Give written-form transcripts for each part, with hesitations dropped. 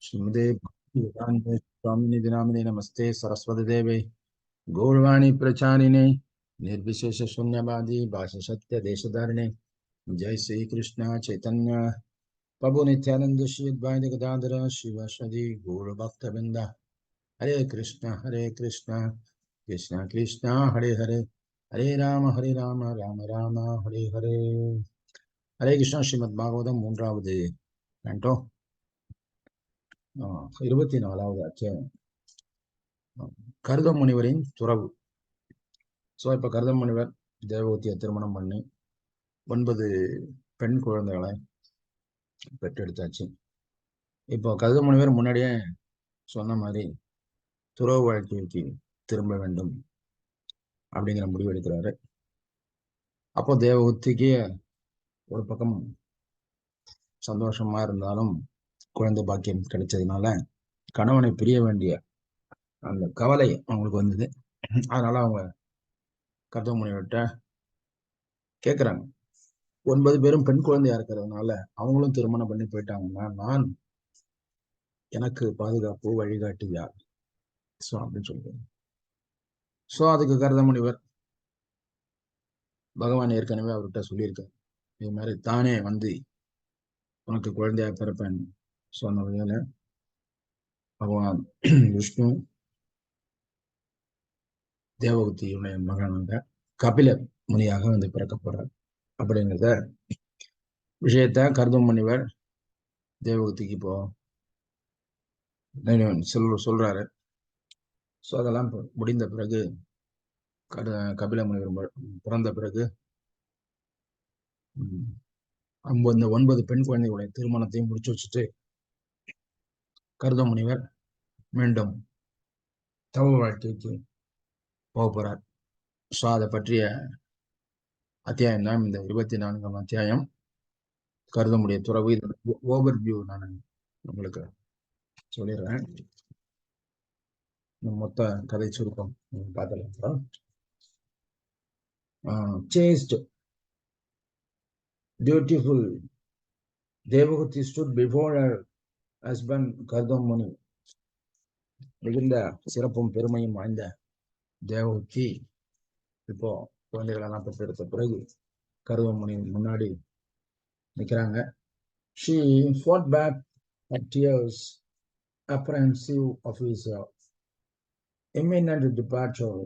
श्रीमदे भक्तिवेदान्त स्वामिनि नामिने नमस्ते सरस्वती देवे गौरवाणी प्रचारिणे निर्विशेष शून्यवादी भाषा सत्य देशधारिणे जय श्री कृष्ण चैतन्य प्रभु नित्यानंद श्री अद्वैत गदाधर शिवासदि गौर भक्त वृंदा हरे कृष्ण कृष्ण कृष्ण हरे हरे हरे राम राम राम हरे हरे हरे कृष्ण श्रीमद् भागवतम மூன்றாவது கண்டோ 24வது அத்தியாயம் கருத முனிவரின் துறவு. ஸோ இப்போ கருத முனிவர் தேவகூதியை திருமணம் பண்ணி 9 பெண் குழந்தைகளை பெற்றெடுத்தாச்சு. இப்போ கருத முனிவர் முன்னாடியே சொன்ன மாதிரி துறவு வாழ்க்கைக்கு திரும்ப வேண்டும் அப்படிங்கிற முடிவு எடுக்கிறாரு. அப்போ தேவகூதிக்கு ஒரு பக்கம் சந்தோஷமா இருந்தாலும் குழந்தை பாக்கியம் கிடைச்சதுனால கணவனை பிரிய வேண்டிய அந்த கவலை அவங்களுக்கு வந்தது. அதனால அவங்க கருத முனிவர்கிட்ட கேட்குறாங்க, 9 பேரும் பெண் குழந்தையா இருக்கிறதுனால அவங்களும் திருமணம் பண்ணி போயிட்டாங்கன்னா நான் எனக்கு பாதுகாப்பு வழிகாட்டி யார்? ஸோ அப்படின்னு சொல்லுவாங்க. ஸோ அதுக்கு கருத முனிவர் பகவான் ஏற்கனவே அவர்கிட்ட சொல்லியிருக்காரு, இது மாதிரி தானே வந்து உனக்கு குழந்தையா பிறப்பேன் சொன்ன வகையில பகவான் விஷ்ணு தேவகூதியுடைய மகனாக கபிலர் முனியாக வந்து பிறக்க போறார் அப்படிங்கிறத விஷயத்த கருத முனிவர் தேவகூதிக்கு இப்போ சொல்றாரு. ஸோ அதெல்லாம் முடிந்த பிறகு கபில முனிவர் பிறந்த பிறகு இந்த 9 பெண் குழந்தைகளுடைய திருமணத்தையும் முடிச்சு வச்சுட்டு கருத முனிவர் மீண்டும் தவ வாழ்க்கைக்கு போக போறார். ஸோ அதை பற்றிய அத்தியாயம் தான் இந்த 24ஆம் அத்தியாயம் கருதமுடைய துறவு. இதோட ஓவர் வியூ நான் உங்களுக்கு சொல்லிடுறேன். மொத்த கதை சுருக்கம் பார்க்கலாம். Chaste, beautiful Devahuti stood before her husband Kardam Muni. மிகுந்த சிறப்பும் பெருமையும் வாய்ந்த தேவகூதி இப்போ குழந்தைகளெல்லாம் பெற்றெடுத்த பிறகு கருதம் முனி முன்னாடி நிற்கிறாங்க. She fought back her tears, apprehensive of his imminent departure,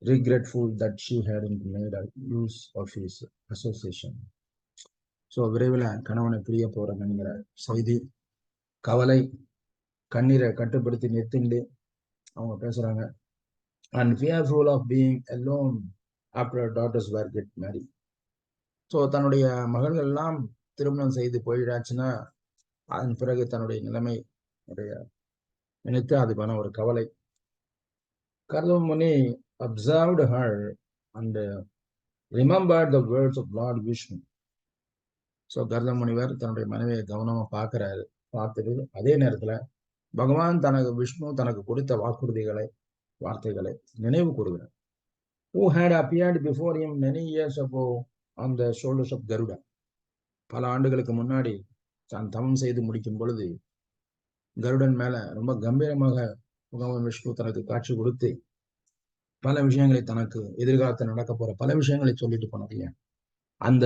regretful that she hadn't made a use of his association. So விரைவில் கணவனை பிரிய போறேங்கிற செய்தி, கவலை, கண்ணீரை கட்டுப்படுத்தி நிறுத்திண்டு அவங்க பேசுறாங்க. And fearful of being alone after her daughters were get married. So தன்னுடைய மகள்கள் எல்லாம் திருமணம் செய்து போயிடாச்சுன்னா அதன் பிறகு தன்னுடைய நிலைமை நினைத்து அதுக்கான ஒரு கவலை. கருதம் முனி observed her and remembered the words of Lord Vishnu. So கருத முனிவர் தன்னுடைய மனைவியை கவனமா பார்த்துட்டு அதே நேரத்துல பகவான் விஷ்ணு தனக்கு கொடுத்த வார்த்தைகளை நினைவு கூறுகிறார். Who had appeared before him many years ago on the shoulders of Garuda. பல ஆண்டுகளுக்கு முன்னாடி தான் தவம் செய்து முடிக்கும் பொழுது கருடன் மேல ரொம்ப கம்பீரமாக பகவான் விஷ்ணு தனக்கு காட்சி கொடுத்து பல விஷயங்களை, தனக்கு எதிர்காலத்தில் நடக்க போற பல விஷயங்களை சொல்லிட்டு போனது. அந்த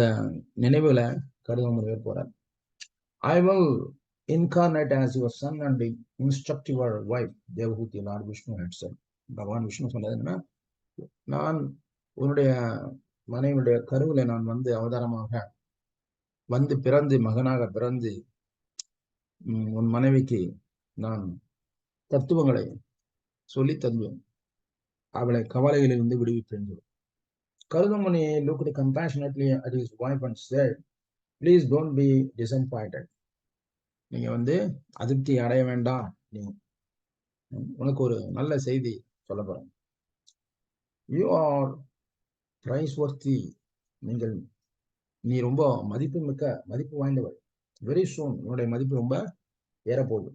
நினைவுல கருத முனிவர் போறார். I will incarnate as your son and instruct your wife, Devahuti, Lord Vishnu had said. பகவான் விஷ்ணு சொன்னது என்னன்னா, நான் உன்னுடைய மனைவியுடைய கருவில நான் வந்து அவதாரமாக வந்து பிறந்து மகனாக பிறந்து உன் மனைவிக்கு நான் தத்துவங்களை சொல்லி தந்துவேன், அவளை கவலைகளிலிருந்து விடுவிப்பேன். கருதமுனி looked compassionately at his wife and said, please don't be disappointed. நீங்க வந்து அதிருப்தி அடைய வேண்டாம், உனக்கு ஒரு நல்ல செய்தி சொல்ல போறேன். You are praiseworthy. நீ ரொம்ப மதிப்பு வாய்ந்தவர். வெரி சூன் உன்னுடைய மதிப்பு ரொம்ப ஏறப்போகுது.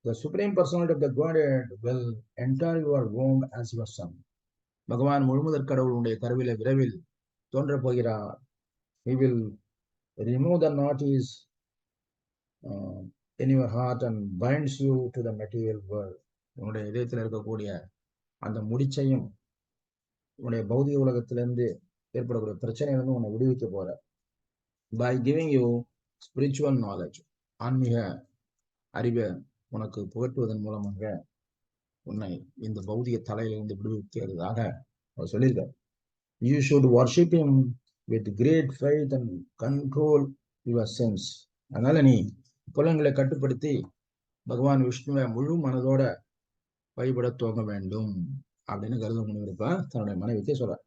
The supreme personality of the Godhead will enter your womb as your son. பகவான் முழுமுதற் கடவுளுடைய கருவில விரைவில் தோன்ற போகிறார். He will remove the naughties in your heart and binds you to the material world. உன்னுடைய இதயத்தில் இருக்கக்கூடிய அந்த முடிச்சையும் உன்னுடைய பௌதிக உலகத்திலிருந்து ஏற்படக்கூடிய பிரச்சனையிலிருந்து உன்னை விடுவிக்க போற. by giving you spiritual knowledge, ஆன்மீக அறிவை உனக்கு புகட்டுவதன் மூலமாக உன்னை இந்த பௌதிக தலையிலிருந்து விடுவிக்கிறதாக அவர் சொல்லியிருக்கார். You should worship him with great faith and control your sins. அதனால நீ புலன்களை கட்டுப்படுத்தி பகவான் விஷ்ணுவை முழு மனதோட வழிபட துவங்க வேண்டும் அப்படின்னு கருதம் முனிவருப்பா தன்னுடைய மனைவிக்கு சொல்றார்.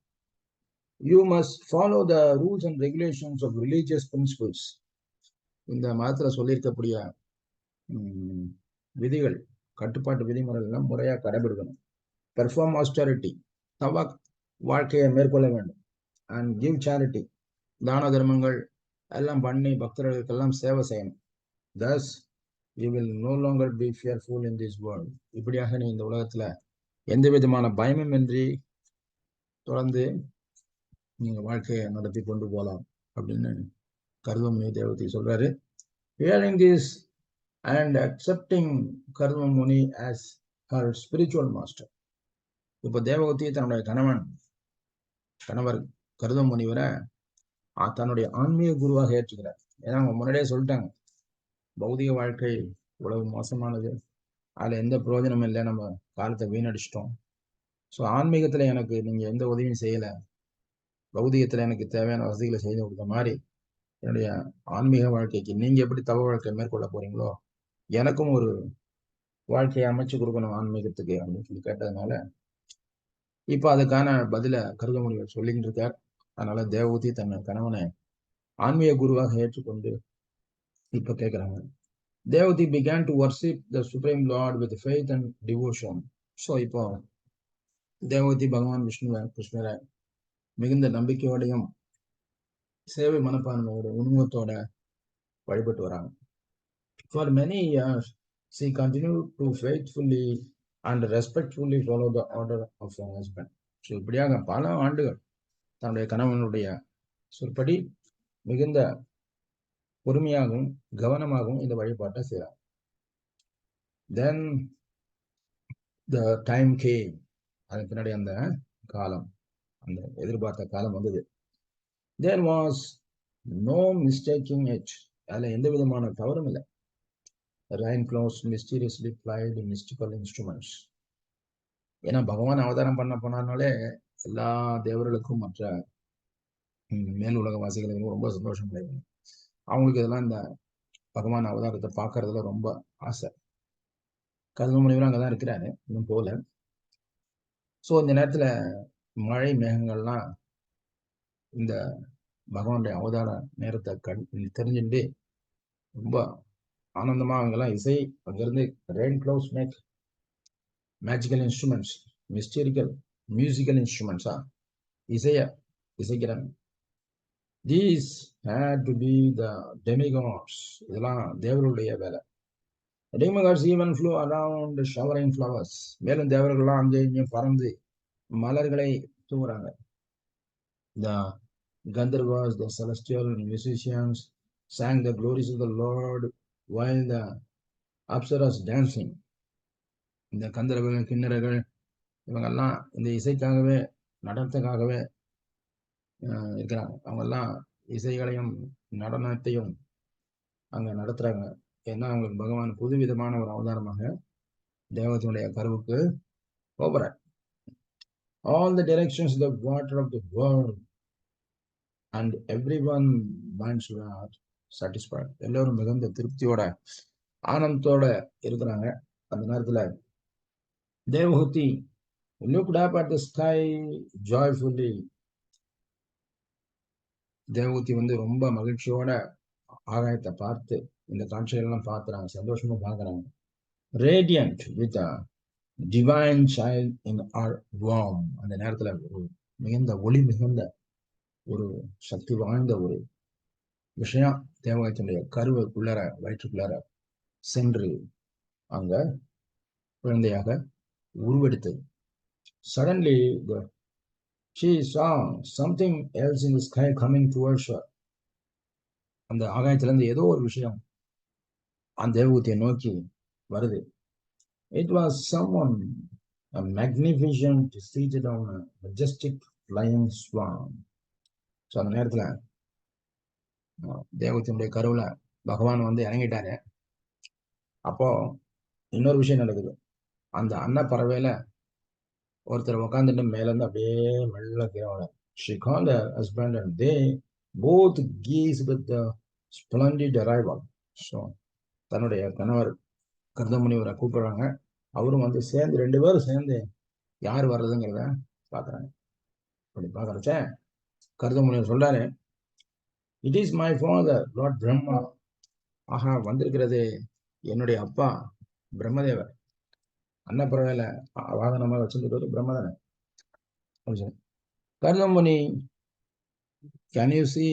You must follow the rules and regulations of religious principles. இந்த மதத்துல சொல்லியிருக்கக்கூடிய விதிகள், கட்டுப்பாட்டு விதிமுறைகள் எல்லாம் முறையா கடைபிடிக்கணும். பெர்ஃபார்ம் ஆஸ்டரிட்டி, தவ வாழ்க்கையை மேற்கொள்ள வேண்டும். அண்ட் கிவ் சேரிட்டி, தான தர்மங்கள் எல்லாம் பண்ணி பக்தர்களுக்கெல்லாம் சேவை செய்யணும். thus you will no longer be fearful in this world. இப்படியாக நீ இந்த உலகத்துல எந்த விதமான பயமும் இன்றி தொடர்ந்து நீங்க வாழ்க்கையை நடத்தி கொண்டு போகலாம் அப்படின்னு கர்தமமுனி தேவகூதி சொல்றாரு. Hearing this and accepting கர்தமமுனி as her spiritual master. இப்ப தேவகூதி தன்னுடைய கணவர் கர்தமமுனிவரை தன்னுடைய ஆன்மீக குருவாக ஏற்றுக்கிறார். ஏன்னா அவங்க முன்னாடியே சொல்லிட்டாங்க, பௌதிக வாழ்க்கை உலகம் மோசமானது, அதுல எந்த பிரயோஜனமும் இல்லை, நம்ம காலத்தை வீணடிச்சிட்டோம். ஸோ ஆன்மீகத்துல எனக்கு நீங்க எந்த உதவியும் செய்யல, பௌதிகத்துல எனக்கு தேவையான வசதிகளை செய்து கொடுத்த மாதிரி என்னுடைய ஆன்மீக வாழ்க்கைக்கு நீங்க எப்படி தவ வாழ்க்கை மேற்கொள்ள போறீங்களோ எனக்கும் ஒரு வாழ்க்கையை அமைச்சு கொடுக்கணும் ஆன்மீகத்துக்கு அப்படின்னு சொல்லி கேட்டதுனால இப்ப அதுக்கான பதில கர்தமமுனிவர் சொல்லிக்கிட்டு இருக்கார். அதனால தேவகூதி தன் கணவனை ஆன்மீக குருவாக ஏற்றுக்கொண்டு இப்ப கேட்கிறாங்க. தேவகூதி began to worship the Supreme Lord with faith and devotion. So இப்போ தேவகூதி பகவான் கிருஷ்ணரை மிகுந்த நம்பிக்கையோடையும் சேவை மனப்பான்மையோட உண்மத்தோட வழிபட்டு வராங்க. For many years she continued to faithfully and respectfully follow the order of her husband. So இப்படியாக பல ஆண்டுகள் தன்னுடைய கணவனுடைய சொற்படி மிகுந்த பொறுமையாகவும் கவனமாகவும் இந்த வழிபாட்டை செய்யறாங்க. Then the time came. அதன் பின்னாடி அந்த காலம், அந்த எதிர்பார்த்த காலம் வந்தது. There was no mistaking it. அதுல எந்த விதமான தவறும் இல்லை. Rain clouds mysteriously played mystical instruments. ஏன்னா பகவான் அவதாரம் பண்ண போனாலே எல்லா தேவர்களுக்கும் மற்ற மேல் உலக வாசிகளுக்கும் ரொம்ப சந்தோஷம் கிடைக்கும். அவங்களுக்கு இதெல்லாம் இந்த பகவான் அவதாரத்தை பார்க்கறதுல ரொம்ப ஆசை. கர்தமமுனிவரும் அங்கதான் இருக்கிறாரு, இன்னும் போல. ஸோ இந்த நேரத்துல மழை மேகங்கள்லாம் இந்த பகவானுடைய அவதார நேரத்தை தெரிஞ்சுட்டு ரொம்ப ஆனந்தமா அவங்கெல்லாம் இசை அங்கிருந்து rain clouds make magical instruments, musical இன்ஸ்ட்ருமெண்ட்ஸா இசைக்கிறாங்க. These had to be the demigods. இதெல்லாம் தேவர்களுடைய வேலை. Demigods even flew around showering flowers. மேலும் தேவர்கள்லாம் அங்கே இங்கேயும் பறந்து மலர்களை தூங்குறாங்க. The Gandharvas, the celestial musicians, sang the glories of the Lord while the Apsaras dancing. இந்த கந்தர்வர்கள், கிண்ணறர்கள் இவங்கெல்லாம் இந்த இசைக்காகவே நடனத்துக்காகவே இருக்கிறாங்க. அவங்கெல்லாம் இசைகளையும் நடனத்தையும் அங்க நடத்துறாங்க. ஏன்னா அவங்களுக்கு பகவான் புதுவிதமான ஒரு அவதாரமாக தேவதனுடைய கருவுக்கு போகிறார். All the directions the water of the world and everyone minds were satisfied. எல்லாரும் மிகுந்த திருப்தியோட ஆனந்தத்தோட இருக்கிறாங்க. அந்த நேரத்துல Devahuti looked up at the sky joyfully. Devahuti ரொம்ப மகிழ்ச்சியோட ஆகாயத்தை பார்த்து இந்த காட்சிகளெல்லாம் பார்க்குறாங்க, சந்தோஷமா பார்க்குறாங்க. Radiant with a divine child in our womb. அந்த நேரத்துல ஒரு மிகுந்த ஒளி மிகுந்த ஒரு சக்தி வாய்ந்த ஒரு விஷயம் தேவகத்தினுடைய கருவுக்குள்ளார வயிற்றுக்குள்ளார சென்று அங்க குழந்தையாக உருவெடுத்தது. Suddenly she saw something else in the sky coming towards her. அந்த ஆகாயத்திலிருந்து ஏதோ ஒரு விஷயம் அந்த தேவகூதியை நோக்கி வருது. It was someone, a magnificent, seated on a majestic flying swan. So அந்த நேரத்துல தேவகூதியினுடைய கருவுல பகவான் வந்து இறங்கிட்டாரு. அப்போ இன்னொரு விஷயம் நடக்குது. அந்த அன்னப்பறவையில ஒருத்தர் உட்காந்துட்டு மேல இருந்து அப்படியே மெல்ல கீழே. She called her husband and they both gazed with the splendid arrival. So தன்னுடைய கணவர் கர்தமுனிவரை கூப்பிடுறாங்க. அவரும் வந்து சேர்ந்து 2 பேரும் சேர்ந்து யார் வர்றதுங்கிறத பாக்குறாங்க. அப்படி பாக்குறச்ச கர்தமுனிவர் சொல்றாரு, it is my father lord Brahma. ஆஹா, வந்திருக்கிறது என்னுடைய அப்பா பிரம்மதேவர். அன்னப்பறவையில வாகனமா வச்சிருக்கிறது பிரம்மதானே. கர்தமுனி, can you see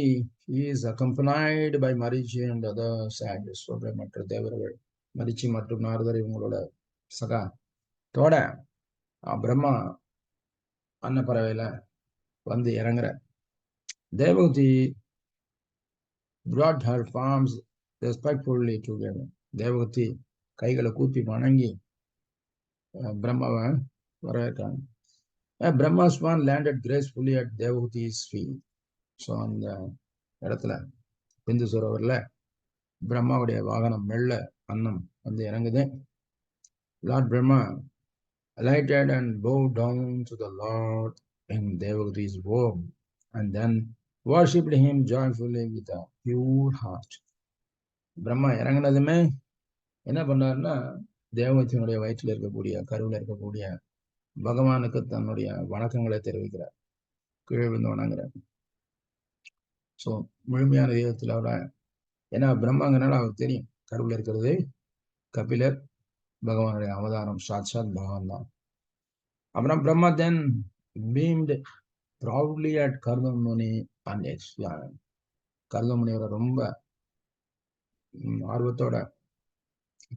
he is accompanied by Marichi and other sages. மற்ற தேவர்கள் மரிச்சி மற்றும் நாரதர் இவங்களோட சகா தோட பிரம்மா அன்னப்பறவையில வந்து இறங்குற. தேவகூதி brought her palms respectfully together. தேவகூதி கைகளை கூப்பி வணங்கி பிரம்மாவை வரவேற்றாங்க. Brahma swan landed gracefully at Devaguti's feet. So அந்த இடத்துல பிந்து சரோவர்ல பிரம்மாவுடைய வாகனம் மெல்ல அன்னம் வந்து இறங்குது. Lord Brahma alighted and bowed down to the Lord in Devaguti's womb and then worshipped him joyfully with a pure heart. Brahma இறங்கினதுமே என்ன பண்ணாருன்னா தேவகூதியினுடைய வயிற்றில் இருக்கக்கூடிய கருவில் இருக்கக்கூடிய பகவானுக்கு தன்னுடைய வணக்கங்களை தெரிவிக்கிறார். கீழே விழுந்து வணங்குறார். ஸோ முழுமையான தெய்வத்தில் அவர, ஏன்னா பிரம்மாங்கனால அவருக்கு தெரியும் கருவில் இருக்கிறது கபிலர், பகவானுடைய அவதாரம் சாட்சாத் பகவான் தான். அப்புறம் பிரம்மா தென் beamed proudly at கர்தமுனி and explained. கர்தமுனிவரை ரொம்ப ஆர்வத்தோட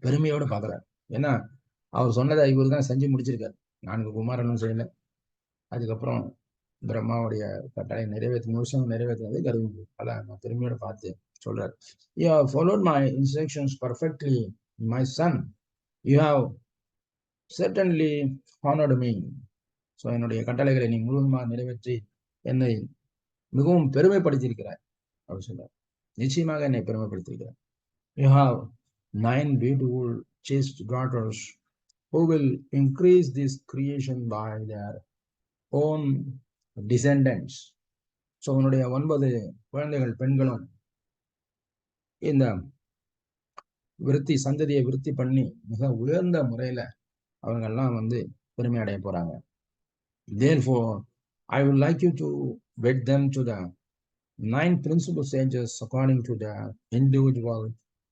பெருமையோட பாக்குறாரு. ஏன்னா அவர் சொன்னதை இவர் தான் செஞ்சு முடிச்சிருக்காரு. 4 குமாரனும் செய்யல. அதுக்கப்புறம் பிரம்மாவுடைய கட்டளை முழுசாக நிறைவேற்றினது கர்தமுனி. அதான் நான் பெருமையோட பார்த்து சொல்றாரு. You have followed my instructions perfectly, my son. You have certainly honored me. So என்னுடைய கட்டளைகளை நீ முழுவதுமாக நிறைவேற்றி என்னை மிகவும் பெருமைப்படுத்தியிருக்கிறார் அப்படின்னு சொல்றார். நிச்சயமாக என்னை பெருமைப்படுத்தியிருக்கிறார். You have 9 beautiful chaste daughters who will increase this creation by their own descendants. So உன்னுடைய 9 குழந்தைகள் பெண்களும் இந்த சந்ததியை விருத்தி பண்ணி மிக உயர்ந்த முறையில அவங்கெல்லாம் வந்து பெருமை அடைய போறாங்க. Therefore, I would like you to wed them to the 9 principal sages according to their individual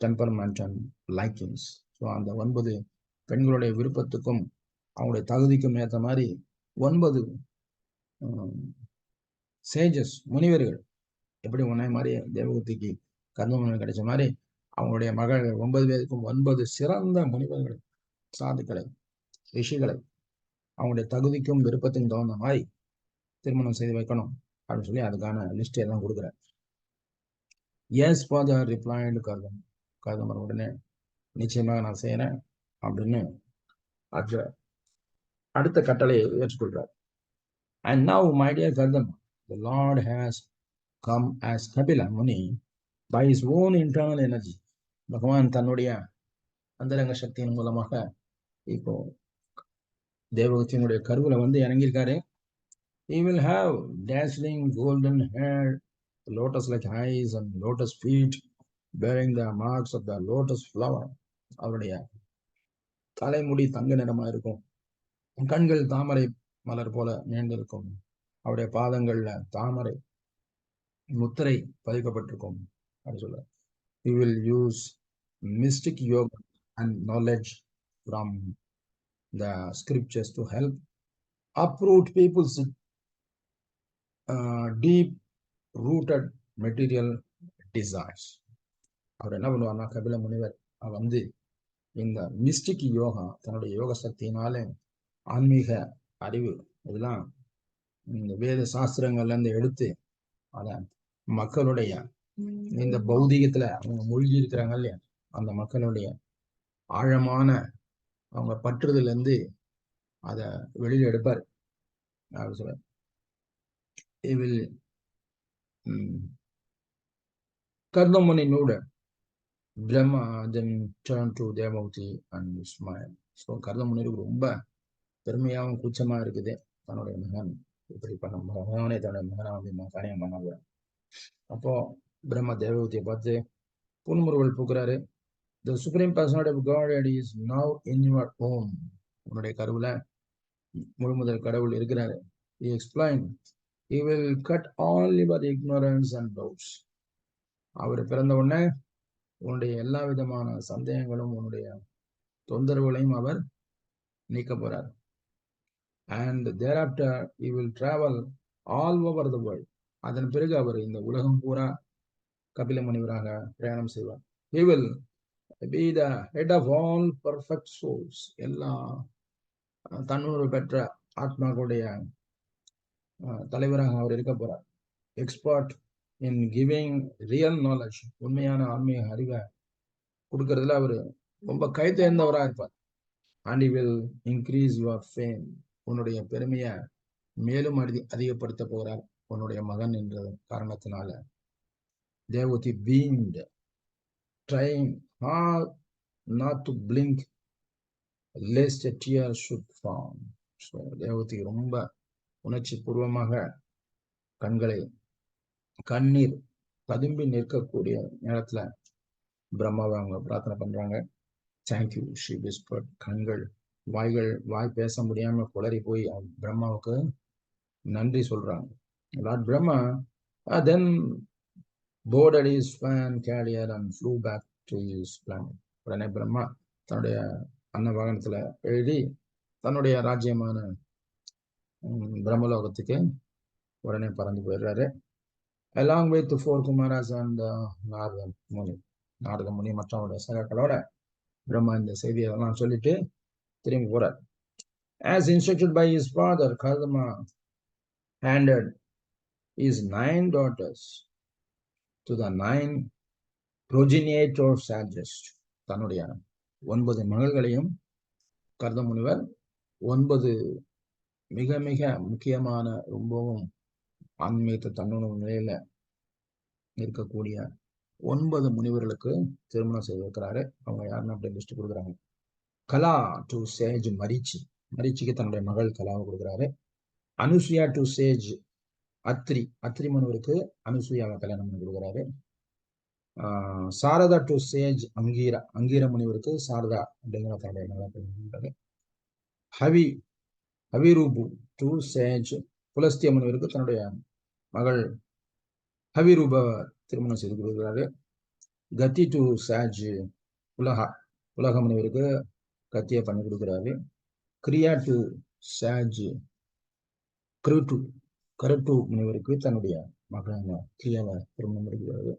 temperament and likings. So அந்த 9 பெண்களுடைய விருப்பத்துக்கும் அவங்களுடைய தகுதிக்கும் ஏற்ற மாதிரி 9 சேஜஸ் முனிவர்கள் எப்படி உன்னை மாதிரி தேவகூதிக்கு கர்தமுனி கிடைச்ச மாதிரி அவங்களுடைய மகள் 9 பேருக்கும் 9 சிறந்த முனிவர்கள், சாதுக்களை, ரிஷிகளை அவங்களுடைய தகுதிக்கும் விருப்பத்துக்கும் தகுந்த மாதிரி திருமணம் செய்து வைக்கணும் அப்படின்னு சொல்லி அதுக்கான லிஸ்ட் எல்லாம் கொடுக்குறாரு. எஸ் ஃபாதர் ரிப்ளைடு கர்தமர் உடனே நிச்சயமாக நான் செய்யறேன் அப்படின்னு அடுத்த கட்டளையை ஏற்றுக்கொள்றார். And now, my dear Kardama, the Lord has come as Kapila Muni by his own internal energy. பகவான் தன்னுடைய அந்தரங்க சக்தியின் மூலமாக இப்போ தேவகூதியினுடைய கருவுல வந்து இறங்கியிருக்காரு. He will have dazzling golden hair, lotus-like eyes and lotus feet bearing the marks of the lotus flower. அவருடைய தலைமுடி தங்க நிறமா இருக்கும். கண்கள் தாமரை மலர் போல நீண்டிருக்கும். அவருடைய பாதங்கள்ல தாமரை முத்திரை பதிக்கப்பட்டிருக்கும் அப்படின்னு சொல்ற. He will use mystic yoga and knowledge from the scriptures to help uproot people's deep rooted material desires. அவர் என்ன பண்ணுவார்னா கபில முனிவர் வந்து இந்த மிஸ்டிக் யோகா தன்னுடைய யோக சக்தியினால ஆன்மீக அறிவு இதெல்லாம் இந்த வேத சாஸ்திரங்கள்ல இருந்து எடுத்து அத மக்களுடைய இந்த பௌதிகத்துல அவங்க மூழ்கி இருக்கிறாங்க இல்லையா, அந்த மக்களுடைய ஆழமான அவங்க பற்றுதல இருந்து அத வெளியில எடுப்பார். அவர் சொல்ற he will கர்தமுனி நூட Brahma then turn to தேவகூதி and smile. So கர்தமுனிக்கு ரொம்ப பெருமையாகவும் கூச்சமா இருக்குது. தன்னுடைய மகன் இப்படி பண்ண மகனே தன்னுடைய மகனா வந்து காரியம் பண்ண. அப்போ பிரம்மா தேவகூதியை பார்த்து புன்முறுவல் பூக்குறாரு. The supreme personality of God is now in your home. உன்னுடைய கருவுல முழுமுதல் கடவுள் இருக்கிறாரு. He explained, he will cut all your ignorance and doubts. அவர் பிறந்த உடனே உன்னுடைய எல்லா விதமான சந்தேகங்களும் உன்னுடைய தொந்தரவுகளையும் அவர் நீக்க போறார். And thereafter he will travel all over the world. அதன் பிறகு அவர் இந்த உலகம் பூரா கபில முனிவராக பிரயாணம் செய்வார். He will be the head of all perfect souls. எல்லா தன்னுணர்வு பெற்ற ஆத்மாக்களுடைய தலைவராக அவர் இருக்க போறார். எக்ஸ்பர்ட் இன் கிவிங் ரியல் நாலேஜ். உண்மையான ஆன்மீக அறிவை கொடுக்கறதுல அவர் ரொம்ப கை தேர்ந்தவராக இருப்பார். And he will increase your fame. உன்னுடைய பெருமையை மேலும் அதிகப்படுத்த போகிறார் உன்னுடைய மகன் என்ற காரணத்தினால. தேவகூதி beamed, trying hard not to blink lest a tear should fall. So தேவகூதி ரொம்ப உணர்ச்சி பூர்வமாக கண்ணீர் ததும்பி நிற்கக்கூடிய நேரத்துல பிரம்மாவை அவங்க பிரார்த்தனை பண்றாங்க. Thank you she whispered. வாய் பேச முடியாம குளறி போய் பிரம்மாவுக்கு நன்றி சொல்றாங்க. Lord Brahma then boarded his fan carrier and flew back to his planet. உடனே பிரம்மா தன்னுடைய அன்ன வாகனத்துல எழுதி தன்னுடைய ராஜ்யமான பிரம்மலோகத்துக்கு உடனே பறந்து போயிடுறாரு. along with the 4 Kumaras and Narada முனி மற்றவருடைய சகாக்களோட பிரம்மா இந்த செய்தியெல்லாம் சொல்லிட்டு திரும்பி போறார். As instructed by his father, Kardama handed his 9 daughters to the 9 progenitor sages. தன்னுடைய 9 மகள்களையும் கர்த முனிவர் 9 மிக மிக முக்கியமான ரொம்பவும் ஆன்மீக தன்னுணர்வு நிலையில இருக்கக்கூடிய 9 முனிவர்களுக்கு திருமணம் செய்து வைக்கிறாரு. அவங்க யாருன்னு அப்படி லிஸ்ட் கொடுக்குறாங்க. கலா டு சேஜ் மரீச்சிக்கு தன்னுடைய மகள் கலாவை கொடுக்குறாரு. அனுசுயா டு சேஜ் அத்ரி முனிவருக்கு அனுசுயாவை கல்யாணம் பண்ணி கொடுக்குறாரு. சாரதா டு சேஜ் அங்கீர முனிவருக்கு சாரதா அப்படிங்கிற தன்னுடைய மகளை கொடுக்குறாரு. ஹவிரூபு டு சேஜ் புலஸ்திய முனிவருக்கு தன்னுடைய மகள் ஹவிரூப திருமணம் செய்து கொடுக்கிறாரு. கத்தி டு சேஜ் உலக முனிவருக்கு கத்தியை பண்ணி கொடுக்கிறாரு. கிரியா டு சேஜ் கருட்டு முனிவருக்கு தன்னுடைய மகளான கிரியாவை திருமணம் முடிக்கிறாரு.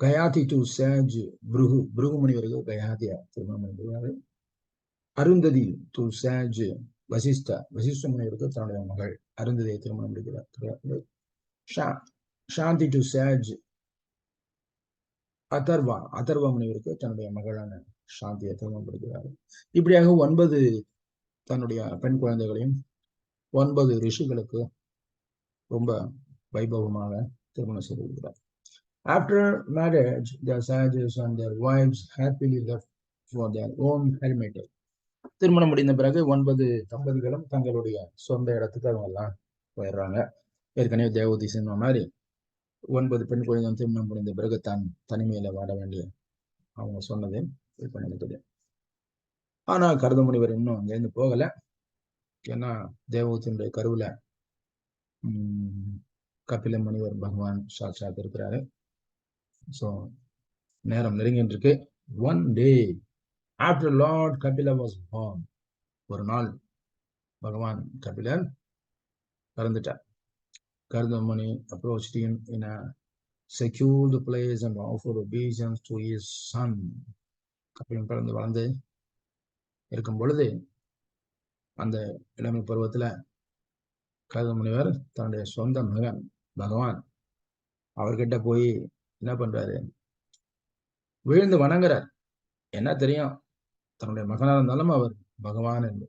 கயாதி டு சேஜ் புருகு முனிவருக்கு கயாதியா திருமணம் முடிக்கிறாரு. அருந்ததி டு சேஜ் வசிஷ்ட முனிவருக்கு தன்னுடைய மகள் அருந்ததியை திருமணம் முடிக்கிறார். சாந்தி டு சேஜ் அதர்வா முனிவருக்கு தன்னுடைய மகளான சாந்தியை திருமணம் முடிக்கிறார். இப்படியாக 9 தன்னுடைய பெண் குழந்தைகளையும் 9 ரிஷிகளுக்கு ரொம்ப வைபவமாக திருமணம் செய்து கொள்கிறார். After marriage, the sages and their wives happily left for their own hermitage. திருமணம் முடிந்த பிறகு 9 தம்பதிகளும் தங்களுடைய சொந்த இடத்துக்கு அவங்க எல்லாம் போயிடுறாங்க. ஏற்கனவே தேவகூதி சொன்ன மாதிரி 9 பெண் குழந்தை திருமணம் முடிந்த பிறகு தான் தனிமையில வாட வேண்டிய அவங்க சொன்னது இப்ப நடக்குது. ஆனா கர்த முனிவர் இன்னும் அங்கிருந்து போகல. ஏன்னா தேவகூதியினுடைய கருவுல கபில முனிவர் பகவான் சாட்சாத் இருக்கிறாரு. ஸோ நேரம் நெருங்கிட்டு இருக்கு. One day after Lord Kapila was born, ஒரு நாள் பகவான் கபிலர் பிறந்துட்டார். கர்த முனி approached him in a secured place and offered obeisance to his son. Kabilan பிறந்து வளர்ந்து இருக்கும் பொழுது அந்த இளமை பருவத்துல கர்த முனிவர் தன்னுடைய சொந்த மகன் பகவான் அவர்கிட்ட போய் என்ன பண்றாரு? விழுந்து வணங்குறார். என்ன தெரியும், தன்னுடைய மகனா இருந்தாலும் அவர் பகவான் என்று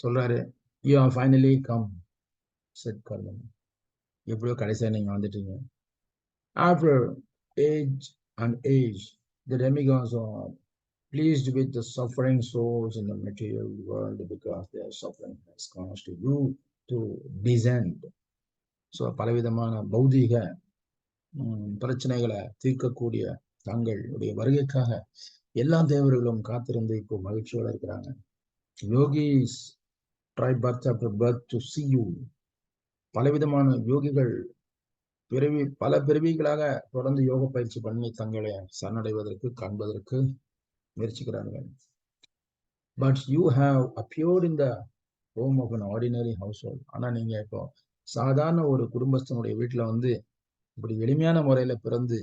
சொல்றாரு. You are finally come said Kardam. எப்படியோ கடைசியா நீங்க வந்துட்டீங்க. After age and age, the demigods are pleased with the suffering souls in the material world because their suffering has caused you to descend. So பலவிதமான பௌதீக பிரச்சனைகளை தீர்க்கக்கூடிய தங்களுடைய வருகைக்காக எல்லா தேவர்களும் காத்திருந்து இப்போ மகிழ்ச்சியோட இருக்கிறாங்க. Yogis try birth after birth to see you. பலவிதமான யோகிகள் பல பிறவிகளாக தொடர்ந்து யோக பயிற்சி பண்ணி தங்களை சரணடைவதற்கு காண்பதற்கு முயற்சிக்கிறார்கள். But you have appeared in the home of an ordinary household. ஆனா நீங்க இப்போ சாதாரண ஒரு குடும்பஸ்தனுடைய வீட்டுல வந்து இப்படி எளிமையான முறையில பிறந்து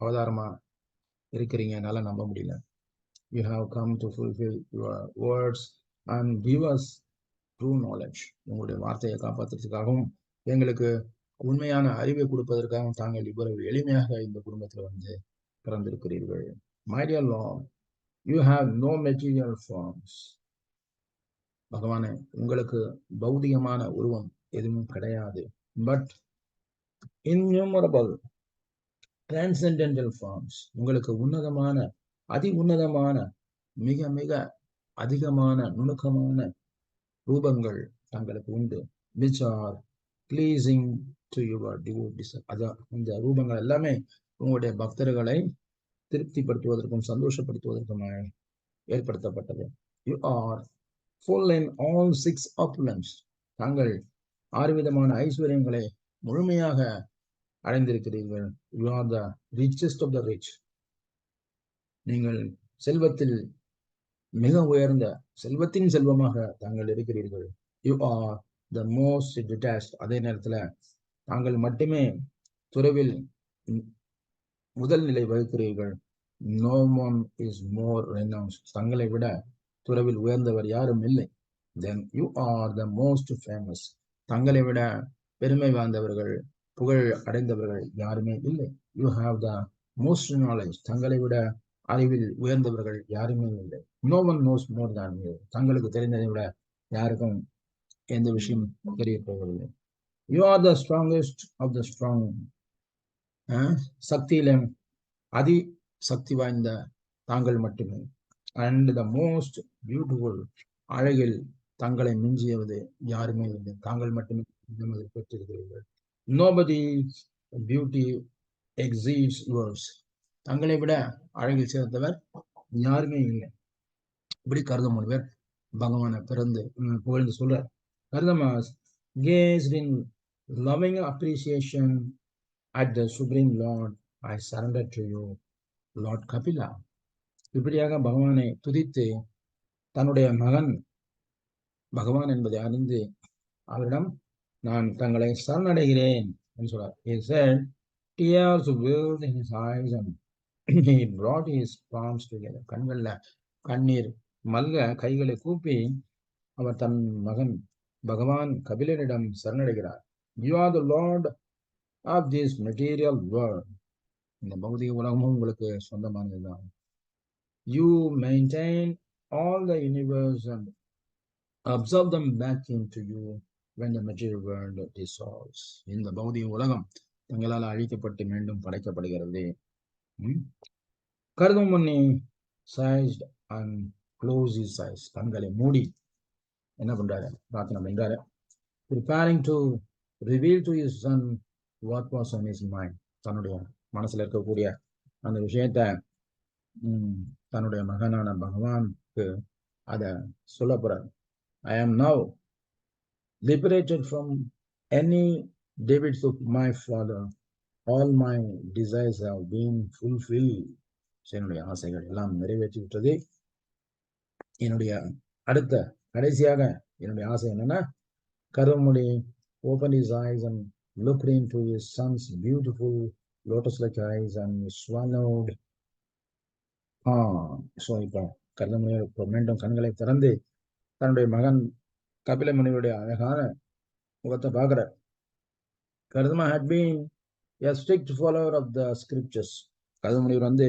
அவதாரமா இருக்கிறீங்க, என்னால நம்ப முடியல. You have come to fulfil your words and give us true knowledge. உங்களுடைய வார்த்தையை காப்பாற்றுறதுக்காகவும் எங்களுக்கு உண்மையான அறிவை கொடுப்பதற்காகவும் தாங்கள் இவ்வளவு எளிமையாக இந்த குடும்பத்துல வந்து பிறந்திருக்கிறீர்கள். My dear lord, you have no material forms. பகவானே, உங்களுக்கு பௌதிகமான உருவம் எதுவும் கிடையாது. பட் innumerable transcendental forms, உங்களுக்கு உன்னதமான அதி உன்னதமான மிக மிக அதிகமான நுணுக்கமான ரூபங்கள் தங்களுக்கு உண்டு. which are pleasing to your devotees. அதான் இந்த ரூபங்கள் எல்லாமே உங்களுடைய பக்தர்களை திருப்திப்படுத்துவதற்கும் சந்தோஷப்படுத்துவதற்குமாக ஏற்படுத்தப்பட்டது. you are full in all 6 opulence. தாங்கள் 6 விதமான ஐஸ்வர்யங்களை முழுமையாக அடைந்திருக்கிறீர்கள். you are the richest of the rich. நீங்கள் செல்வத்தில் மிக உயர்ந்த செல்வத்தின் செல்வமாக தாங்கள் இருக்கிறீர்கள். you are the most detached. அதே நேரத்துல தாங்கள் மட்டுமே துறவில் முதல் நிலை வகிக்கிறீர்கள். no one is more renounced. தங்களை விட துறவில் உயர்ந்தவர் யாரும் இல்லை. then you are the most famous. தங்களை விட பெருமை வாய்ந்தவர்கள் புகழ் அடைந்தவர்கள் யாருமே இல்லை. you have the most knowledge. தங்களை விட அறிவில் உயர்ந்தவர்கள் யாருமே இல்லை. no one knows more than you. தங்களுக்கு தெரிந்ததை விட யாருக்கும் எந்த விஷயம் தெரிய போவதில்லை. you are the strongest of the strong. சக்தியிலே அதி சக்தி வாய்ந்த தாங்கள் மட்டுமே. and the most beautiful. அழகில் தங்களை மிஞ்சியவது யாருமே இல்லை. தாங்கள் மட்டுமே பெற்றிருக்கிறீர்கள். nobody's beauty exceeds yours. தங்களை விட அழகில் சேர்ந்தவர் யாருமே இல்லை. இப்படி கருதம் முனிவர் பகவானை பிறந்து புகழ்ந்து சொல்றார். கருதமாஸ் gazed in loving appreciation at the Supreme Lord. I surrender to you, Lord Kapila. இப்படியாக பகவானை துதித்து தன்னுடைய மகன் பகவான் என்பதை அறிந்து அவரிடம் நான் தங்களை சரணடைகிறேன் என்று சொல்றார். He said, tears welled in his eyes and he brought his palms together. கண்கள்ல கண்ணீர் மல்க கைகளை கூப்பி அவர் தன் மகன் பகவான் கபிலனிடம் சரணடைகிறார். You are the Lord of this material world. இந்த பௌதிக உலகமும் உங்களுக்கு சொந்தமானதுதான். You maintain all the universe and absorb them back into you when the material world dissolves. இந்த பௌதிக உலகம் தங்களால் அழிக்கப்பட்டு மீண்டும் படைக்கப்படுகிறது. கருதம் முன்னி sized and closed his eyes. கண்களை மூடி என்ன பண்றாரு? பிரார்த்தனை பண்றாரு. preparing to reveal to his son what was on his mind. தன்னுடைய மனசுல இருக்கக்கூடிய அந்த விஷயத்தை தன்னுடைய மகனான பகவானுக்கு அத சொல்ல போறார். I am now liberated from any debits of my father. All my desires have been fulfilled. என்னுடைய ஆசைகள் எல்லாம் நிறைவேற்றி விட்டது. என்னுடைய அடுத்த கடைசியாக என்னுடைய ஆசை என்னன்னா, கருமுடி opened his eyes and looked into his son's beautiful lotus-like eyes and swallowed. So இப்போ கருமுனிவர் மீண்டும் கண்களை திறந்து தன்னுடைய மகன் கபில முனிவருடைய அழகான முகத்தை பார்க்கிறார். Kardama had been a strict follower of the scriptures. கல்முனிவர் வந்து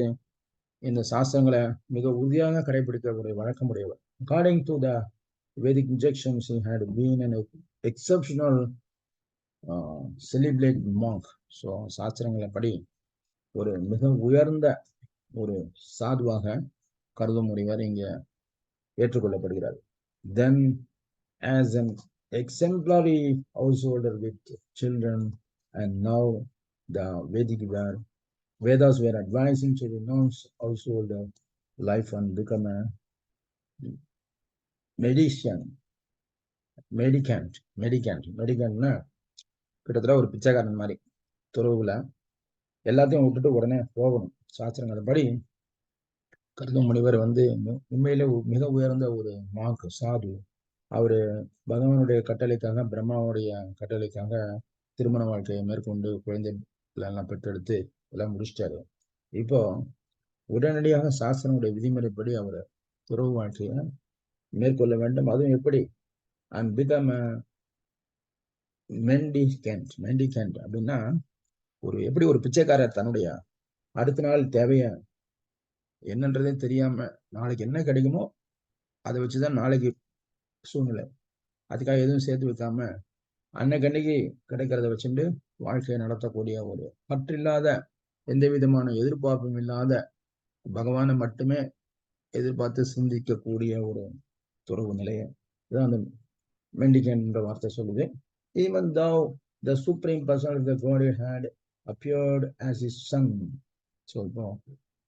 இந்த சாஸ்திரங்களை மிக உறுதியாக கடைபிடிக்கக்கூடிய வழக்கமுடையவர். According to the Vedic injections, he had been an exceptional celibate monk. So சாஸ்திரங்களை படி ஒரு மிக உயர்ந்த ஒரு சாதுவாக கருதும் முறைவர் இங்க ஏற்றுக்கொள்ளப்படுகிறார். Then as an exemplary householder with children, and now the Vedas were advising to renounce householder life and become a மெடிக்கன்ட்னா கிட்டத்தட்ட ஒரு பிச்சைக்காரன் மாதிரி துறவுல எல்லாத்தையும் விட்டுட்டு உடனே போகணும். சாஸ்திரங்கள் படி கருதும் முனிவர் வந்து உண்மையிலே மிக உயர்ந்த ஒரு மாங்க் சாது. அவரு பகவானுடைய கட்டளைக்காக, பிரம்மாவுடைய கட்டளைக்காக திருமண வாழ்க்கையை மேற்கொண்டு குழந்தைகள் எல்லாம் பெற்றெடுத்து எல்லாம் முடிச்சிட்டாரு. இப்போ உடனடியாக சாஸ்திரனுடைய விதிமுறைப்படி அவர் துறவு வாழ்க்கையை மேற்கொள்ள வேண்டும். அதுவும் எப்படி? அண்ட் பிகம் மெண்டிகண்ட் அப்படின்னா ஒரு எப்படி ஒரு பிச்சைக்காரர் தன்னுடைய அடுத்த நாள் தேவைய என்னன்றதே தெரியாம நாளைக்கு என்ன கிடைக்குமோ அதை வச்சுதான் நாளைக்கு சூழ்நிலை, அதுக்காக எதுவும் சேர்த்து வைக்காம அன்னைக்கு கிடைக்கிறத வச்சுட்டு வாழ்க்கையை நடத்தக்கூடிய ஒரு பற்றில்லாத, எந்த விதமான எதிர்பார்ப்பும் இல்லாத, பகவானை மட்டுமே எதிர்பார்த்து சிந்திக்கக்கூடிய ஒரு துறவு நிலையை இதான் அந்த மெண்டிகன் என்ற வார்த்தை சொல்லுது. Even though the supreme person of the Godhead had appeared as his son. So இப்போ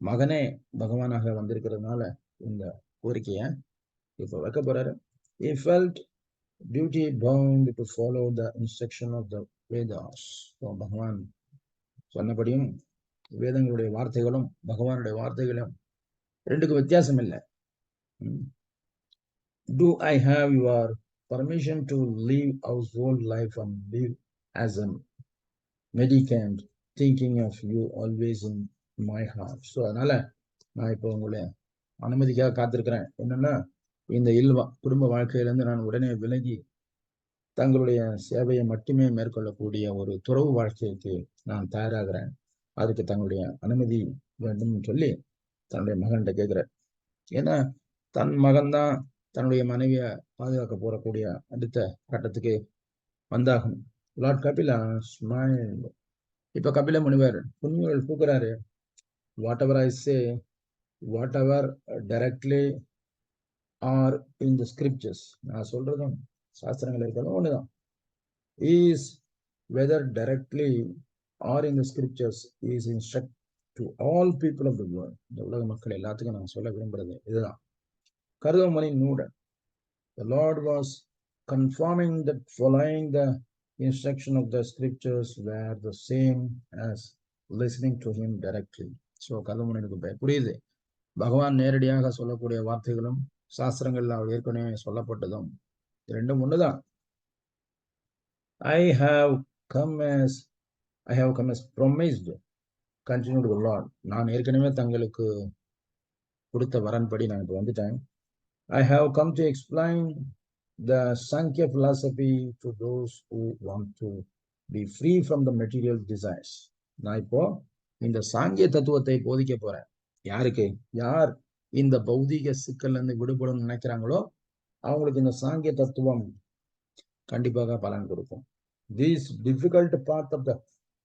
மகனே பகவானாக வந்திருக்கிறதுனால இந்த கோரிக்கைய இப்போ வைக்க போறாரு. He felt duty bound to follow the instruction of the Vedas. So பகவான் சொன்னபடியும் வேதங்களுடைய வார்த்தைகளும் பகவானுடைய வார்த்தைகளும் ரெண்டுக்கும் வித்தியாசம் இல்லை. Do I have your permission to live household life and live as a mendicant, thinking of you always in my heart? So அதனால நான் இப்போ உங்களை அனுமதிக்காக காத்திருக்கிறேன். என்னன்னா இந்த குடும்ப வாழ்க்கையிலிருந்து நான் உடனே விலகி தங்களுடைய சேவையை மட்டுமே மேற்கொள்ளக்கூடிய ஒரு துறவு வாழ்க்கைக்கு நான் தயாராகிறேன். அதுக்கு தங்களுடைய அனுமதி வேண்டும் சொல்லி தன்னுடைய மகன்கிட்ட கேட்கிறார். ஏன்னா தன் மகன் தான் தன்னுடைய மனைவியை பாதுகாக்க போறக்கூடிய அடுத்த கட்டத்துக்கு வந்தாகும். Lord Kapila smile. இப்ப கபில முனிவர் புண்ணியங்கள் பூக்குறாரு. Whatever I say, whatever directly are in the scriptures, நான் சொல்றதும் சாஸ்திரங்கள் இருக்கிறதும் ஒண்ணுதான். Is whether directly are in the scriptures is instruct to all people of the world. இந்த உலக மக்கள் எல்லாத்துக்கும் நான் சொல்ல விரும்புறது இதுதான். கருதமணி நூடன். The Lord was confirming that following the instruction of the scriptures were the same as listening to him directly. So கருதமணிக்கு புரியுது, பகவான் நேரடியாக சொல்லக்கூடிய வார்த்தைகளும் சாஸ்திரங்கள்ல அவர் ஏற்கனவே சொல்லப்பட்டதும் ரெண்டும் ஒண்ணுதான். I have come as promised, continued the Lord. நான் ஏற்கனவே தங்களுக்கு கொடுத்த வரன்படி நான் இப்போ வந்துட்டேன். I have come to explain the Sankhya philosophy to those who want to be free from the material desires. நான் இப்போ இந்த சாங்கிய தத்துவத்தை போதிக்க போறேன். யாருக்கு? யார் இந்த பௌதிக சிக்கல்ல இருந்து விடுபடும் நினைக்கிறாங்களோ அவங்களுக்கு இந்த சாங்கிய தத்துவம் கண்டிப்பாக பலன் கொடுக்கும். This difficult path of the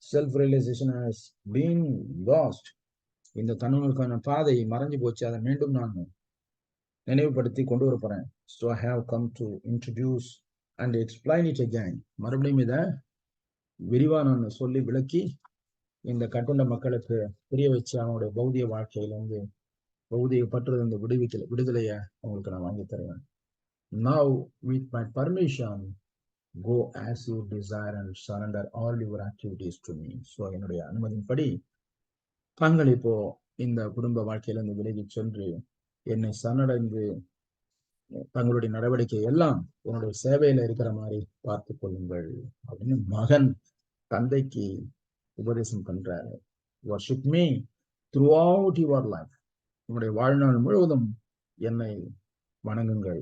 self-realization has been lost. இந்த தன்னுக்கான பாதை மறைஞ்சு போச்சு, அதை மீண்டும் நான் நினைவுபடுத்தி கொண்டு வர போறேன். So I have come to introduce and explain it again. மறுபடியும் இதை விரிவா நான் சொல்லி விளக்கி இந்த கட்டுண்ட மக்களுக்கு புரிய வச்சு அவனுடைய பௌதிக வாழ்க்கையிலிருந்து பௌதிக பற்றிலிருந்து விடுதலைய அவங்களுக்கு நான் வாங்கி தருவேன். Now with my permission go as you desire and surrender all your activities to me. So என்னுடைய அனுமதிப்படி தாங்கள் இப்போ இந்த குடும்ப வாழ்க்கையிலிருந்து விலகி சென்று என்னை சரணடைந்து தங்களுடைய நடவடிக்கை எல்லாம் என்னுடைய சேவையில இருக்கிற மாதிரி பார்த்து கொள்ளுங்கள் அப்படின்னு மகன் தந்தைக்கு உபதேசம் பண்றாரு. Worship me throughout your life. உங்களுடைய வாழ்நாள் முழுவதும் என்னை வணங்குங்கள்.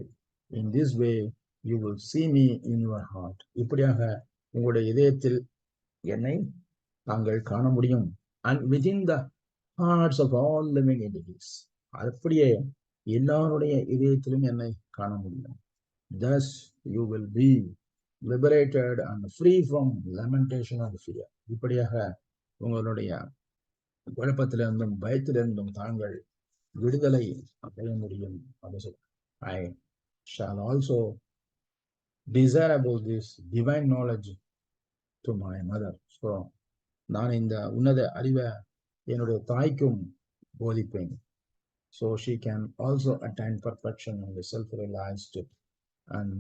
In this way you will see me in your heart. இப்படியாக உங்களுடைய இதயத்தில் என்னை தாங்கள் காண முடியும். And within the hearts of all living entities, அப்படியே எல்லாருடைய இதயத்திலும் என்னை காண முடியும். Thus you will be liberated and free from lamentation and fear. இப்படியாக உங்களுடைய குழப்பத்திலிருந்தும் பயத்திலிருந்தும் தாங்கள் விடுதலை அடைய முடியும். I shall also desire about this divine knowledge to my mother. So நான் இந்த உன்னத அறிவை என்னுடைய தாய்க்கும் போதிப்பேன். So she can also attain perfection and be self-realized and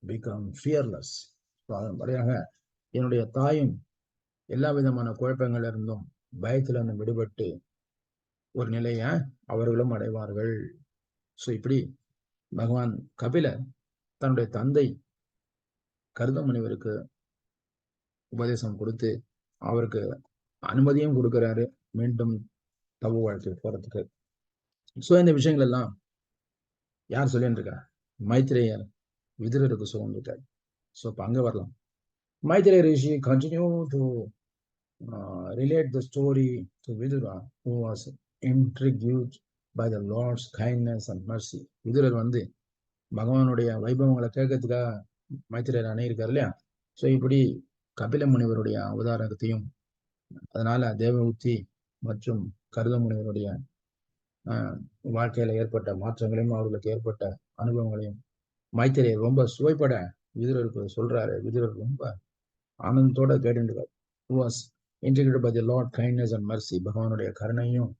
become fearless. அதன் வழியாக என்னுடைய தாயும் எல்லா விதமான குழப்பங்களிலிருந்தும் பயத்திலிருந்தும் விடுபட்டு ஒரு நிலையை அவர்களும் அடைவார்கள். ஸோ இப்படி பகவான் கபிலர் தன்னுடைய தந்தை கருத முனிவருக்கு உபதேசம் கொடுத்து அவருக்கு அனுமதியும் கொடுக்கிறாரு மீண்டும் தவ வாழ்க்கை போறதுக்கு. ஸோ இந்த விஷயங்கள் எல்லாம் யார் சொல்லிட்டு இருக்கா? மைத்ரேயர் விதுரருக்கு சொல்லிருக்காரு. ஸோ இப்போ அங்கே வரலாம். Maitreya Rishi continued to relate the story to Vidura, who was intrigued by the Lord's kindness and mercy. விதுரர் பகவானுடைய வைபவங்களை கேட்கறதுக்காக மைத்திரேயர் அணையிருக்காரு இல்லையா? ஸோ இப்படி கபில முனிவருடைய அவதாரத்தையும் அதனால தேவஹூதி மற்றும் கருத முனிவருடைய வாழ்க்கையில ஏற்பட்ட மாற்றங்களையும் அவர்களுக்கு ஏற்பட்ட அனுபவங்களையும் மைத்திரேயர் ரொம்ப சுவைப்பட விதுரருக்கு சொல்றாரு. விதுரர் ரொம்ப ஆனந்தத்தோட கேட்டுருக்காரு. Who was integrated by the Lord kindness and mercy. பகவானுடைய கருணையும்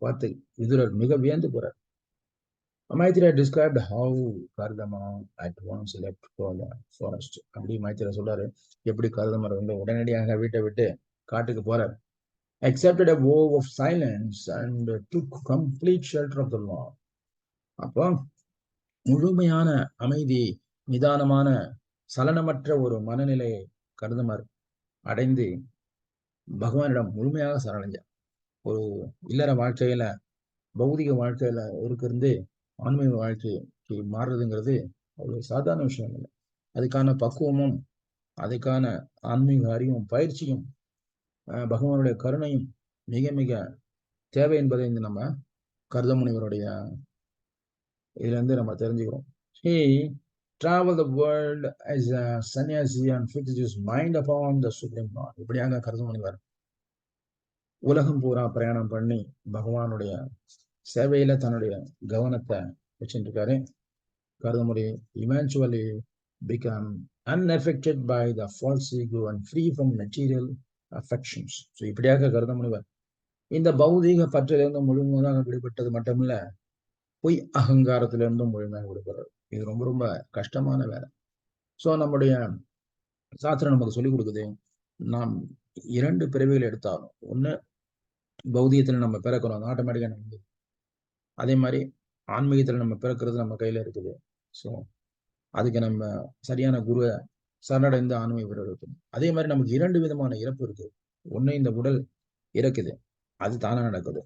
பார்த்து விதுரர் மிக வியந்து போறார். Maitreya described how Kardama at once left for the forest. அப்படி மைத்திரேயர் சொல்றாரு எப்படி கருதமர் உடனடியாக வீட்டை விட்டு காட்டுக்கு போறார். Accepted a vow of silence and took complete shelter of the Lord. அப்போ முழுமையான அமைதி, நிதானமான சலனமற்ற ஒரு மனநிலையை கருதமர் அடைந்து பகவானிடம் முழுமையாக சரணடைஞ்சார். ஒரு இல்லற வாழ்க்கையில பௌதிக வாழ்க்கையில இருந்து ஆன்மீக வாழ்க்கைக்கு மாறுறதுங்கிறது அவ்வளவு சாதாரண விஷயம் இல்லை. அதுக்கான பக்குவமும் அதுக்கான ஆன்மீக அறிவும் பயிற்சியும் பகவானுடைய கருணையும் மிக மிக தேவை என்பதை நம்ம கருத முனிவருடைய இதுல நம்ம தெரிஞ்சுக்கிறோம். He traveled the world as a sannyasi and fixed his mind upon the Supreme Lord. இப்படியாக கருத முனிவர் உலகம் பூரா பிரயாணம் பண்ணி பகவானுடைய சேவையில தன்னுடைய கவனத்தை வச்சுட்டு இருக்காரு. கருதமுறை eventually become unaffected by the false ego and free from material affections. So இப்படியாக கருத முனிவர் இந்த பௌதீக பற்றிலிருந்து முழுமையாக விடுபட்டது மட்டுமில்ல, பொய் அகங்காரத்திலிருந்தும் முழுமையாக விடுபடுறது. இது ரொம்ப ரொம்ப கஷ்டமான வேலை. ஸோ நம்முடைய சாஸ்திரம் நமக்கு சொல்லிக் கொடுக்குது, நாம் 2 பிறவிகள் எடுத்தாலும் ஒன்று பௌதிகத்தில் நம்ம பிறக்கிறோம், ஆட்டோமேட்டிக்காக நடந்தது. அதே மாதிரி ஆன்மீகத்தில் நம்ம பிறக்கிறது நம்ம கையில இருக்குது. ஸோ அதுக்கு நம்ம சரியான குருவை சரணடைந்து ஆன்மீக பிறகு. அதே மாதிரி நமக்கு 2 விதமான இறப்பு இருக்கு. ஒன்று இந்த உடல் இறக்குது, அது தானே நடக்குது.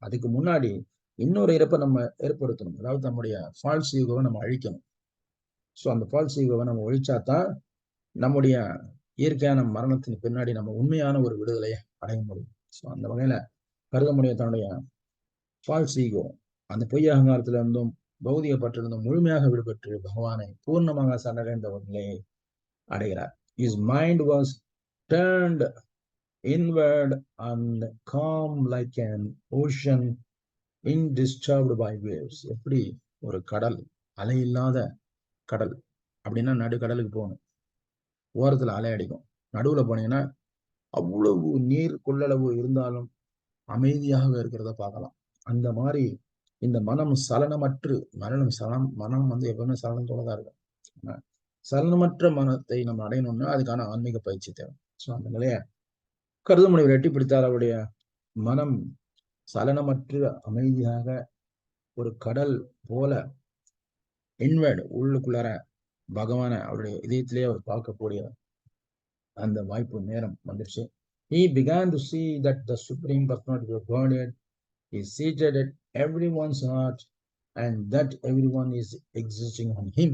அதுக்கு முன்னாடி இன்னொரு இறப்பை நம்ம ஏற்படுத்தணும். அதாவது நம்முடைய ஃபால்ஸ் ஈகோவை நம்ம அழிக்கணும். ஸோ அந்த ஃபால்ஸ் ஈகோவை நம்ம ஒழிச்சாதான் நம்முடைய இயற்கையான மரணத்தின் பின்னாடி நம்ம உண்மையான ஒரு விடுதலையை அடைய முடியும். ஸோ அந்த வகையில கருத முடிய தன்னுடைய ஃபால்ஸ் ஈகோ, அந்த பொய் அகங்காரத்திலிருந்தும் பௌதிக பற்றிலிருந்தும் முழுமையாக விடுபட்டு பகவானை பூர்ணமாக சரணடைந்த ஒரு நிலையை அடைகிறார். His mind was turned inward and calm like an ocean undisturbed by waves. எப்படி ஒரு கடல், அலை இல்லாத கடல் அப்படின்னா நடுக்கடலுக்கு போகணும், ஓரத்துல அலை அடிக்கும். நடுவுல போனீங்கன்னா அவ்வளவு நீர் கொள்ளளவு இருந்தாலும் அமைதியாக இருக்கிறத பார்க்கலாம். அந்த மாதிரி இந்த மனம் சலனமற்று மனம் எப்பவுமே சலனத்தோட தான் இருக்கும். சலனமற்ற மனத்தை நம்ம அடையணும்னா அதுக்கான ஆன்மீக பயிற்சி தேவை. ஸோ அந்த நிலைய கருத முனிவர் எட்டி பிடித்தார். அவருடைய மனம் சலனமற்று அமைதியாக ஒரு கடல் போல இன்வர்டு உள்ளுக்குள்ளார பகவான அவருடைய இதயத்திலேயே அவர் பார்க்கக்கூடிய அந்த வாய்ப்பு நேரம் வந்துருச்சு. He began to see that the Supreme Personality of Godhead is seated at everyone's heart and that everyone is existing on him.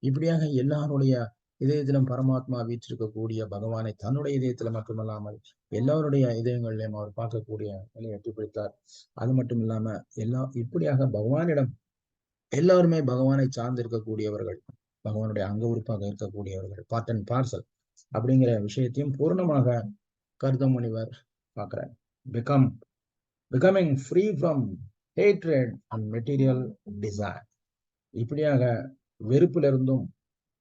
இப்படியாக எல்லாருடைய இதயத்திலும் பரமாத்மா வீற்றிருக்கக்கூடிய பகவானை தன்னுடைய இதயத்துல மட்டுமல்லாமல் எல்லாருடைய இதயங்களிலும் அவர் பார்க்கக்கூடிய நிலையை எட்டி பிடித்தார். அது மட்டும் இல்லாம இப்படியாக பகவானிடம் எல்லாருமே பகவானை சார்ந்து இருக்கக்கூடியவர்கள், பகவானுடைய அங்க உறுப்பாக இருக்கக்கூடியவர்கள், பார்ட் அண்ட் பார்சல் அப்படிங்கிற விஷயத்தையும் பூர்ணமாக கர்தம் முனிவர் பார்க்கிறார். becoming free from hatred and material desire. இப்படியாக வெறுப்பிலிருந்தும்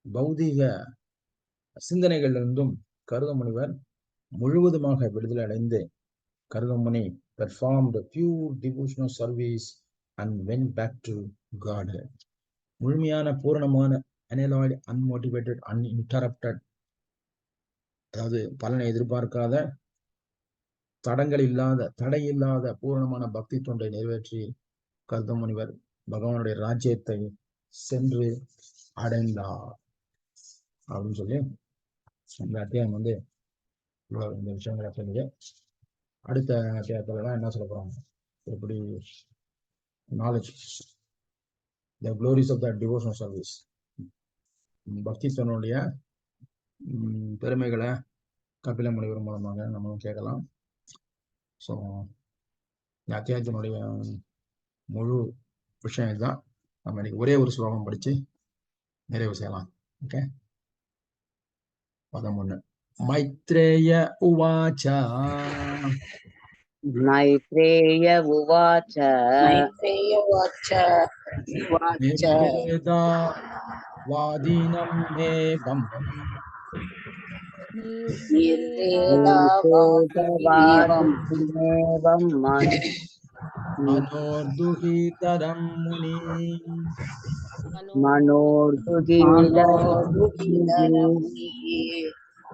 பௌதீக சிந்தனைகளிலிருந்தும் கர்தம் முனிவர் முழுவதுமாக விடுதலை அடைந்து கர்தம் முனி performed pure devotional service and went back to God. முழுமையான பூரணமான unalloyed, unmotivated, uninterrupted, அதாவது பலனை எதிர்பார்க்காத தடையில்லாத பூரணமான பக்தி தொண்டை நிறைவேற்றி கர்தம் முனிவர் பகவானுடைய ராஜ்யத்தை சென்று அடைந்தார் அப்படின்னு சொல்லி இந்த அத்தியாயம் இந்த விஷயங்களை சொல்லுது. அடுத்த அத்தியாயத்துலதான் என்ன சொல்ல போறாங்க, எப்படி knowledge, the glories of the devotional service, பக்தி தொண்டனுடைய பெருமைகளை கபில முனிவர் மூலமாக நம்மளும் கேட்கலாம். ஸோ இந்த அத்தியாயத்தினுடைய முழு விஷயம் இதுதான். நம்ம இன்னைக்கு ஒரே ஒரு ஸ்லோகம் படிச்சு நிறைவு செய்யலாம். ஓகே, 11. மைத்ரேய உவாச்ச நிர்வேதா வாதினம் ஏவம் மனோர்துஹிதரம் முனி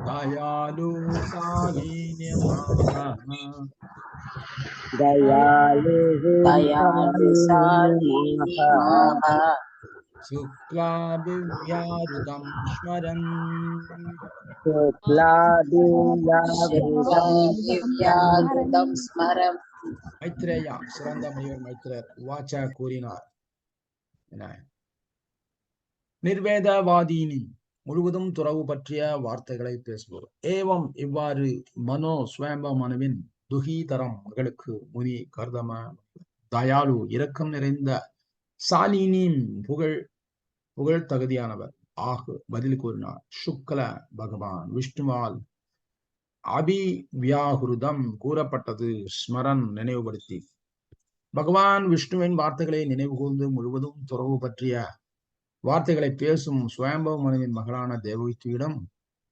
தயாலு சுக்லாபிவ்யாருதம் ஸ்மரன். மைத்ரேயா, சிறந்த முனிவர் மைத்ரேயர் வாச்சா கூறினார், நிர்வேதவாதீனி முழுவதும் துறவு பற்றிய வார்த்தைகளை பேசுவோர். ஏவம் இவ்வாறு மனோ ஸ்வயம்பமனுவின் துஹீதரம் மகளுக்கு முனி கர்தம தயாலு இரக்கம் நிறைந்த சாலினின் புகழ் தகுதியானவர் ஆகு பதில் கூறினார். சுக்ல பகவான் விஷ்ணுவால் அபிவியாகுருதம் கூறப்பட்டது ஸ்மரன் நினைவுபடுத்தி, பகவான் விஷ்ணுவின் வார்த்தைகளை நினைவு கூர்ந்து முழுவதும் துறவு பற்றிய வார்த்தைகளை பேசும் சுயம்பவ மனுவின் மகளான தேவகியிடம்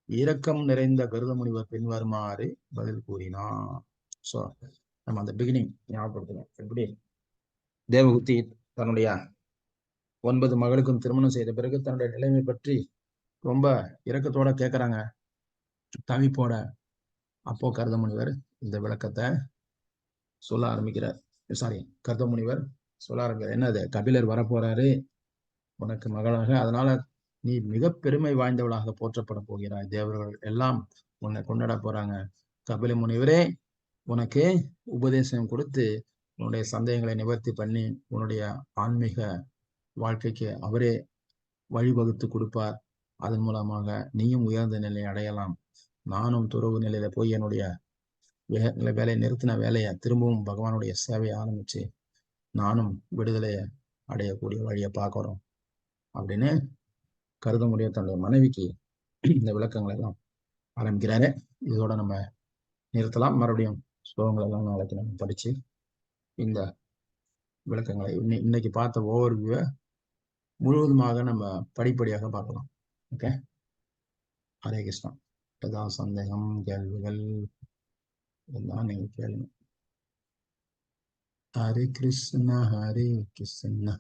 இரக்கம் நிறைந்த கருத முனிவர் பின்வருமாறு பதில் கூறினார். ஸோ நம்ம அந்த பிகினிங் ஞாபகப்படுத்தணும். எப்படி தேவகுத்தி தன்னுடைய 9 மகளுக்கும் திருமணம் செய்த பிறகு தன்னுடைய நிலைமை பற்றி ரொம்ப இரக்கத்தோட கேட்கிறாங்க, தவிப்போட. அப்போ கருத முனிவர் இந்த விளக்கத்தை சொல்ல ஆரம்பிக்கிறார். கருத முனிவர் சொல்ல ஆரம்பிக்கிறார். என்னது, கபிலர் வரப்போறாரு உனக்கு மகளாக, அதனால நீ மிக பெருமை வாய்ந்தவளாக போற்றப்பட போகிறாய், தேவர்கள் எல்லாம் உன்னை கொண்டாட போறாங்க. கபில முனிவரே உனக்கு உபதேசம் கொடுத்து உன்னுடைய சந்தேகங்களை நிவர்த்தி பண்ணி உன்னுடைய ஆன்மீக வாழ்க்கைக்கு அவரே வழிவகுத்து கொடுப்பார். அதன் மூலமாக நீயும் உயர்ந்த நிலையை அடையலாம். நானும் துறவு நிலையில போய் என்னுடைய வேலையை நிறுத்தின வேலையை திரும்பவும் பகவானுடைய சேவையை ஆரம்பிச்சு நானும் விடுதலையை அடையக்கூடிய வழியை பார்க்கிறோம் அப்படின்னு கருத முடிய தன்னுடைய மனைவிக்கு இந்த விளக்கங்களை எல்லாம் ஆரம்பிக்கிறாரு. இதோட நம்ம நிறுத்தலாம். மறுபடியும் ஸ்லோகங்கள் எல்லாம் நாளைக்கு நம்ம படிச்சு இந்த விளக்கங்களை இன்னைக்கு பார்த்த ஓவர்வியூவை முழுவதுமாக நம்ம படிப்படியாக பார்க்கலாம். ஓகே, ஹரே கிருஷ்ணா. ஏதாவது சந்தேகம் கேள்விகள் எல்லாம் நீங்க கேளுங்க. ஹரே கிருஷ்ணா ஹரே கிருஷ்ணா.